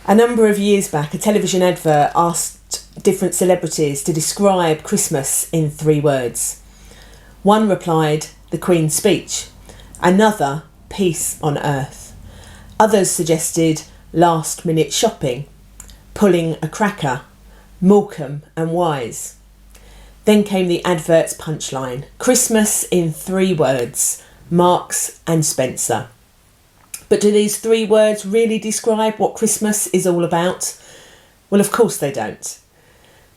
A number of years back, a television advert asked different celebrities to describe Christmas in 3 words. One replied, the Queen's speech. Another, peace on earth. Others suggested last-minute shopping, pulling a cracker, Morecambe and Wise. Then came the advert's punchline, Christmas in 3 words, Marks and Spencer. But do these 3 words really describe what Christmas is all about? Well, of course they don't.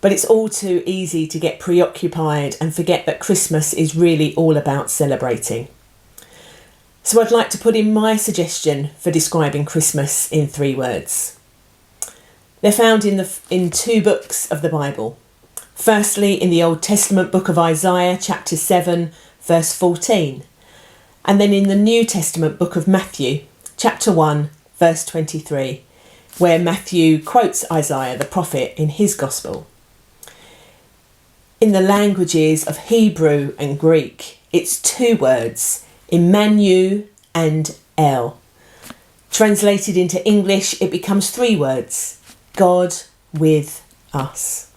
But it's all too easy to get preoccupied and forget that Christmas is really all about celebrating. So I'd like to put in my suggestion for describing Christmas in 3 words. They're found in 2 books of the Bible. Firstly, in the Old Testament book of Isaiah, chapter 7, verse 14. And then in the New Testament book of Matthew, chapter 1, verse 23, where Matthew quotes Isaiah the prophet in his gospel. In the languages of Hebrew and Greek, it's 2 words, Emmanuel and El. Translated into English, it becomes 3 words, God with us.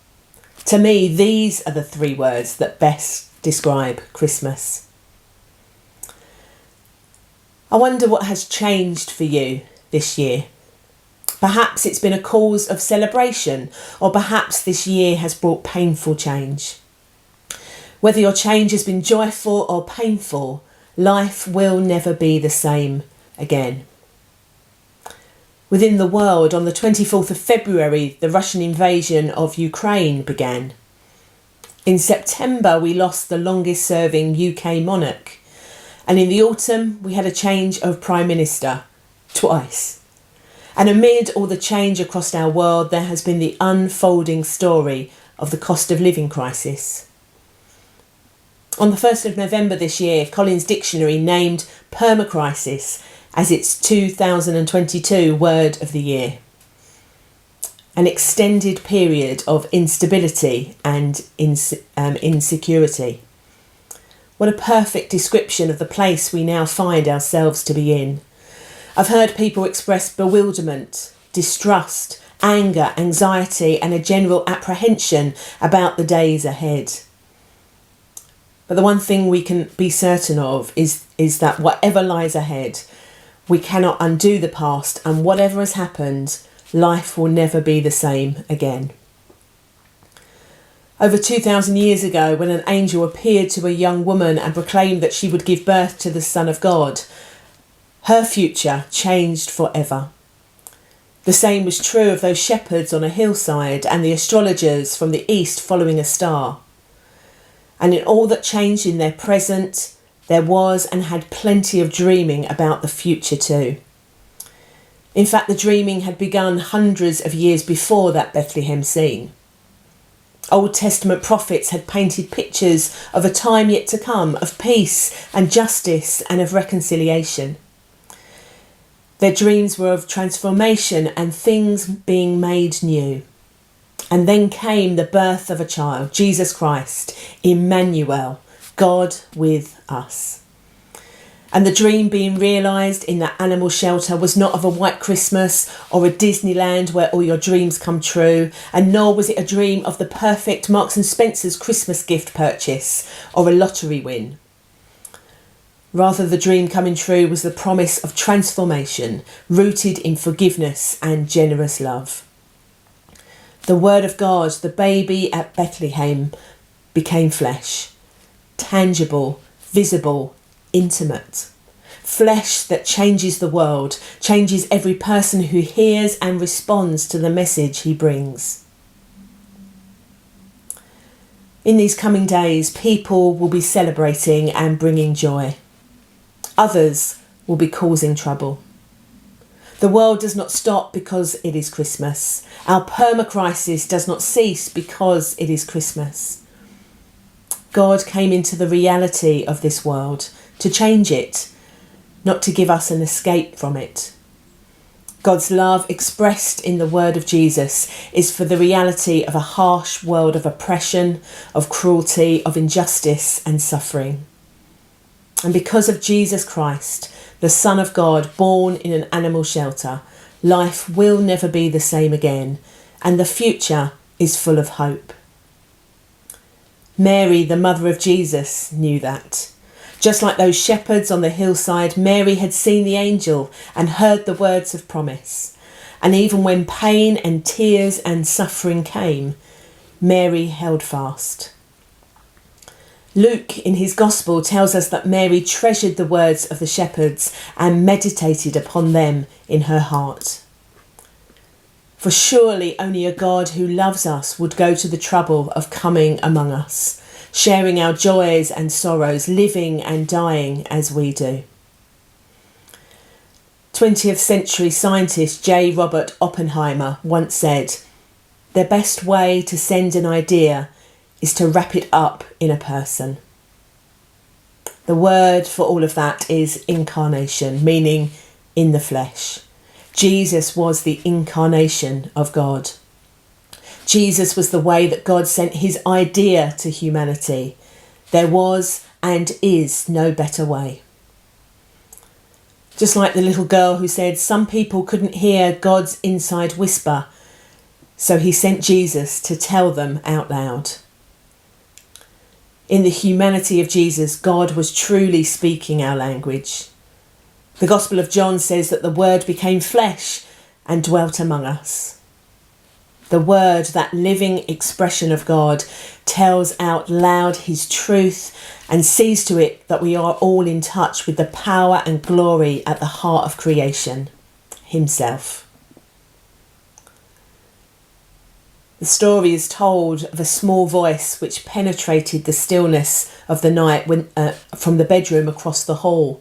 To me, these are the 3 words that best describe Christmas. I wonder what has changed for you this year. Perhaps it's been a cause of celebration, or perhaps this year has brought painful change. Whether your change has been joyful or painful, life will never be the same again. Within the world, on the 24th of February, the Russian invasion of Ukraine began. In September, we lost the longest serving UK monarch. And in the autumn, we had a change of Prime Minister, twice. And amid all the change across our world, there has been the unfolding story of the cost of living crisis. On the 1st of November this year, Collins Dictionary named permacrisis as its 2022 word of the year. An extended period of instability and insecurity. What a perfect description of the place we now find ourselves to be in. I've heard people express bewilderment, distrust, anger, anxiety, and a general apprehension about the days ahead. But the one thing we can be certain of is that whatever lies ahead, we cannot undo the past, and whatever has happened, life will never be the same again. Over 2,000 years ago, when an angel appeared to a young woman and proclaimed that she would give birth to the Son of God, her future changed forever. The same was true of those shepherds on a hillside and the astrologers from the east following a star. And in all that changed in their present, there was and had plenty of dreaming about the future too. In fact, the dreaming had begun hundreds of years before that Bethlehem scene. Old Testament prophets had painted pictures of a time yet to come, of peace and justice and of reconciliation. Their dreams were of transformation and things being made new. And then came the birth of a child, Jesus Christ, Emmanuel, God with us. And the dream being realised in that animal shelter was not of a white Christmas or a Disneyland where all your dreams come true, and nor was it a dream of the perfect Marks and Spencer's Christmas gift purchase or a lottery win. Rather, the dream coming true was the promise of transformation, rooted in forgiveness and generous love. The Word of God, the baby at Bethlehem, became flesh, tangible, visible, intimate. Flesh that changes the world, changes every person who hears and responds to the message he brings. In these coming days, people will be celebrating and bringing joy. Others will be causing trouble. The world does not stop because it is Christmas. Our permacrisis does not cease because it is Christmas. God came into the reality of this world to change it, not to give us an escape from it. God's love expressed in the word of Jesus is for the reality of a harsh world of oppression, of cruelty, of injustice and suffering. And because of Jesus Christ, the Son of God, born in an animal shelter, life will never be the same again, and the future is full of hope. Mary, the mother of Jesus, knew that. Just like those shepherds on the hillside, Mary had seen the angel and heard the words of promise. And even when pain and tears and suffering came, Mary held fast. Luke, in his Gospel, tells us that Mary treasured the words of the shepherds and meditated upon them in her heart. For surely only a God who loves us would go to the trouble of coming among us, sharing our joys and sorrows, living and dying as we do. 20th century scientist J. Robert Oppenheimer once said, "The best way to send an idea is to wrap it up in a person." The word for all of that is incarnation, meaning in the flesh. Jesus was the incarnation of God. Jesus was the way that God sent his idea to humanity. There was and is no better way. Just like the little girl who said some people couldn't hear God's inside whisper, so he sent Jesus to tell them out loud. In the humanity of Jesus, God was truly speaking our language. The Gospel of John says that the Word became flesh and dwelt among us. The Word, that living expression of God, tells out loud his truth and sees to it that we are all in touch with the power and glory at the heart of creation, himself. The story is told of a small voice which penetrated the stillness of the night from the bedroom across the hall.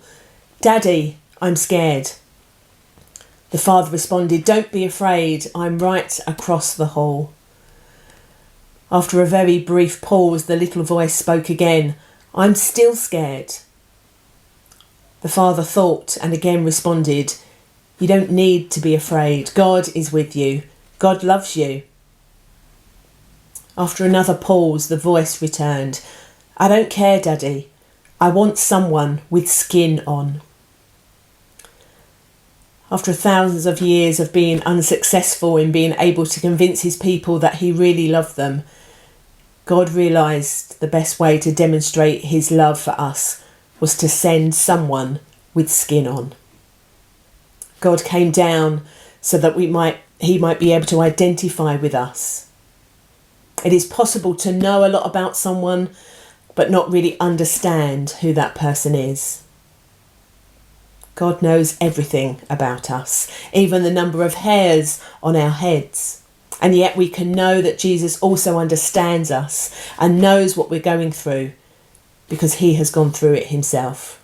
"Daddy, I'm scared." The father responded, "Don't be afraid, I'm right across the hall." After a very brief pause, the little voice spoke again, "I'm still scared." The father thought and again responded, "You don't need to be afraid. God is with you. God loves you." After another pause, the voice returned, "I don't care, Daddy. I want someone with skin on." After thousands of years of being unsuccessful in being able to convince his people that he really loved them, God realised the best way to demonstrate his love for us was to send someone with skin on. God came down so that he might be able to identify with us. It is possible to know a lot about someone, but not really understand who that person is. God knows everything about us, even the number of hairs on our heads. And yet we can know that Jesus also understands us and knows what we're going through because he has gone through it himself.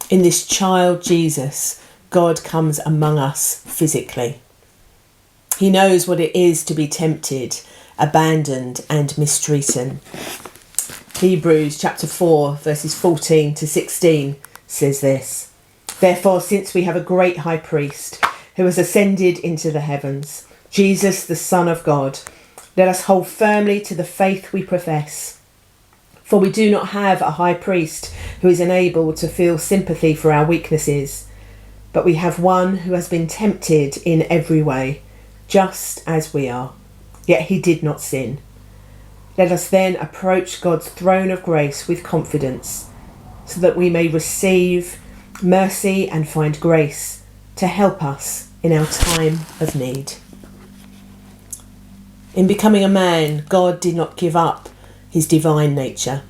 In this child Jesus, God comes among us physically. He knows what it is to be tempted, abandoned and mistreated. Hebrews chapter 4 verses 14 to 16 says this: "Therefore, since we have a great high priest who has ascended into the heavens, Jesus the Son of God, let us hold firmly to the faith we profess. For we do not have a high priest who is unable to feel sympathy for our weaknesses, but we have one who has been tempted in every way, just as we are, yet he did not sin. Let us then approach God's throne of grace with confidence, so that we may receive mercy and find grace to help us in our time of need." In becoming a man, God did not give up his divine nature.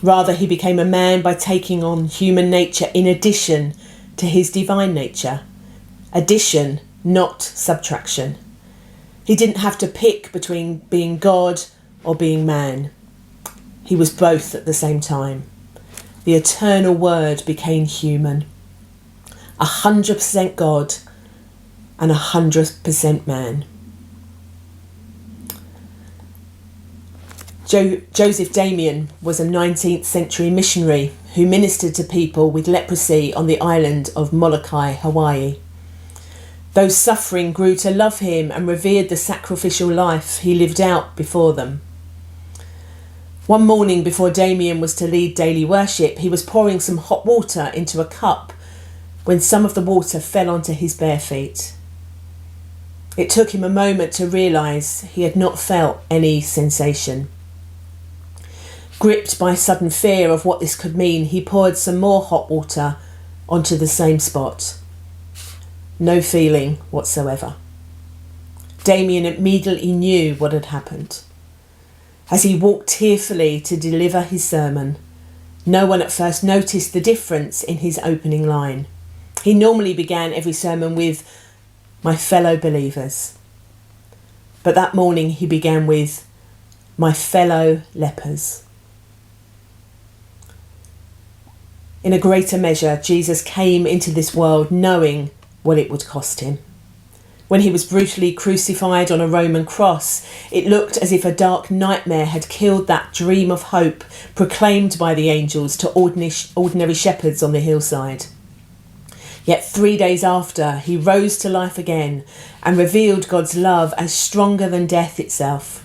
Rather, he became a man by taking on human nature in addition to his divine nature. Addition, not subtraction. He didn't have to pick between being God or being man. He was both at the same time. The eternal Word became human, 100% God and 100% man. Joseph Damien was a 19th century missionary who ministered to people with leprosy on the island of Molokai, Hawaii. Those suffering grew to love him and revered the sacrificial life he lived out before them. One morning before Damien was to lead daily worship, he was pouring some hot water into a cup when some of the water fell onto his bare feet. It took him a moment to realise he had not felt any sensation. Gripped by sudden fear of what this could mean, he poured some more hot water onto the same spot. No feeling whatsoever. Damien immediately knew what had happened. As he walked tearfully to deliver his sermon, no one at first noticed the difference in his opening line. He normally began every sermon with, "My fellow believers." But that morning he began with, "My fellow lepers." In a greater measure, Jesus came into this world knowing what it would cost him. When he was brutally crucified on a Roman cross, it looked as if a dark nightmare had killed that dream of hope proclaimed by the angels to ordinary shepherds on the hillside. Yet 3 days after, he rose to life again and revealed God's love as stronger than death itself.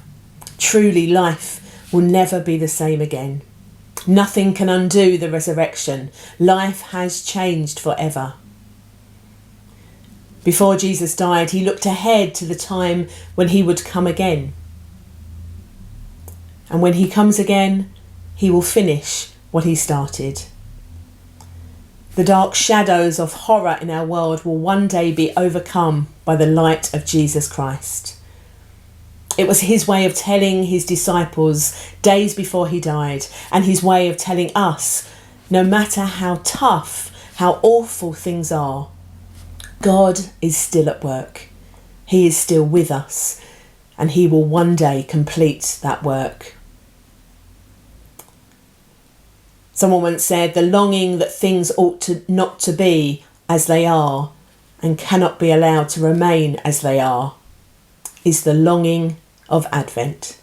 Truly, life will never be the same again. Nothing can undo the resurrection. Life has changed forever. Before Jesus died, he looked ahead to the time when he would come again. And when he comes again, he will finish what he started. The dark shadows of horror in our world will one day be overcome by the light of Jesus Christ. It was his way of telling his disciples days before he died, and his way of telling us, no matter how tough, how awful things are, God is still at work. He is still with us, and he will one day complete that work. Someone once said, the longing that things ought to not to be as they are and cannot be allowed to remain as they are is the longing of Advent.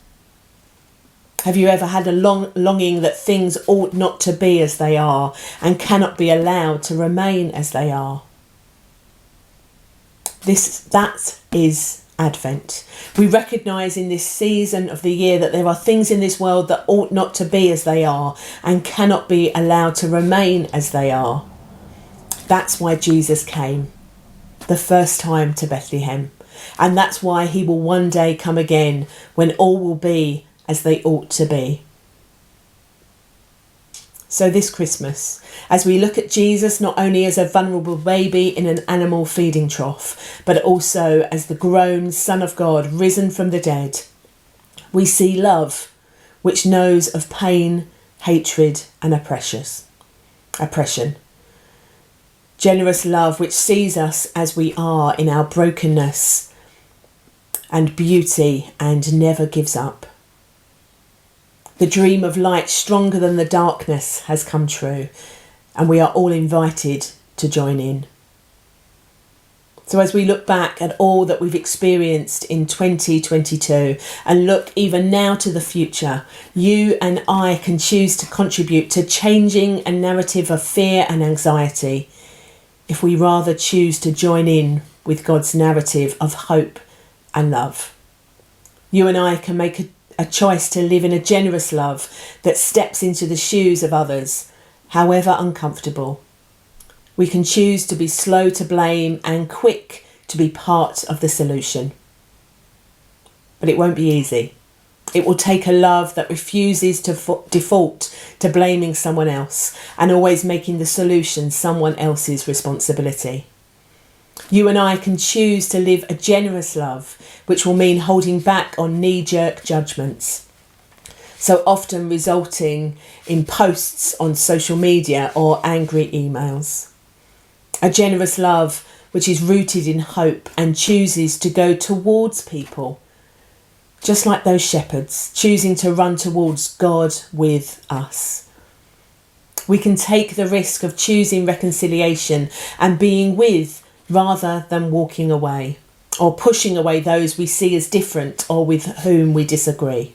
Have you ever had a longing that things ought not to be as they are and cannot be allowed to remain as they are? That is Advent. We recognise in this season of the year that there are things in this world that ought not to be as they are and cannot be allowed to remain as they are. That's why Jesus came the first time to Bethlehem, and that's why he will one day come again when all will be as they ought to be. So this Christmas, as we look at Jesus not only as a vulnerable baby in an animal feeding trough, but also as the grown Son of God risen from the dead, we see love which knows of pain, hatred and oppression. Generous love which sees us as we are in our brokenness and beauty and never gives up. The dream of light stronger than the darkness has come true, and we are all invited to join in. So as we look back at all that we've experienced in 2022 and look even now to the future, you and I can choose to contribute to changing a narrative of fear and anxiety if we rather choose to join in with God's narrative of hope and love. You and I can make a choice to live in a generous love that steps into the shoes of others, however uncomfortable. We can choose to be slow to blame and quick to be part of the solution. But it won't be easy. It will take a love that refuses to default to blaming someone else and always making the solution someone else's responsibility. You and I can choose to live a generous love, which will mean holding back on knee-jerk judgments, so often resulting in posts on social media or angry emails. A generous love which is rooted in hope and chooses to go towards people, just like those shepherds, choosing to run towards God with us. We can take the risk of choosing reconciliation and being with rather than walking away or pushing away those we see as different or with whom we disagree.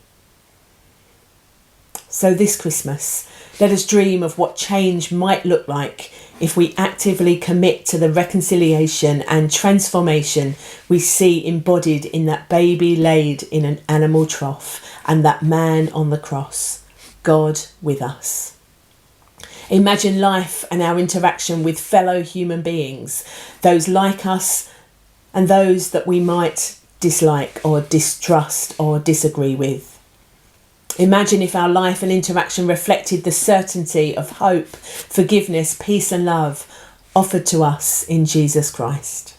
So this Christmas, let us dream of what change might look like if we actively commit to the reconciliation and transformation we see embodied in that baby laid in an animal trough and that man on the cross, God with us. Imagine life and our interaction with fellow human beings, those like us and those that we might dislike or distrust or disagree with. Imagine if our life and interaction reflected the certainty of hope, forgiveness, peace and love offered to us in Jesus Christ.